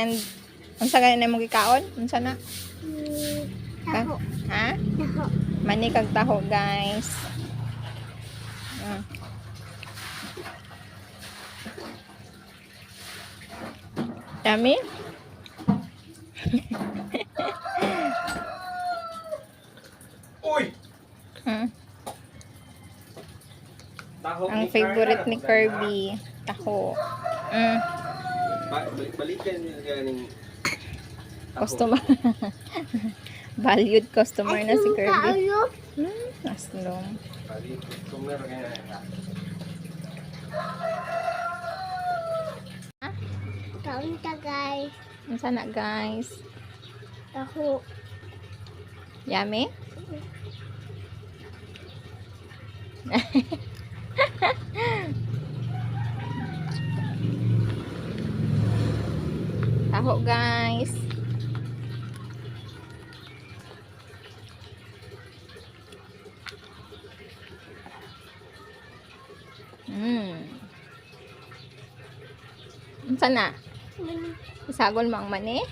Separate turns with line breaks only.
And unsa gani na mo gikaon? Unsa na?
Taho.
Ha?
Taho.
Mani kag taho, guys. Yummy?
Uy! Taho
Ang
ni
favorite
Carla,
ni Kirby, taho.
Balikan niya ganing
Customer. Valued customer na si Kirby.
Tayo.
Aslong.
balik customer kaya.
Taon ta guys.
Unsa na, guys?
Taho.
Yummy? Taho, guys. Unsa na? Isagol mo ang mani?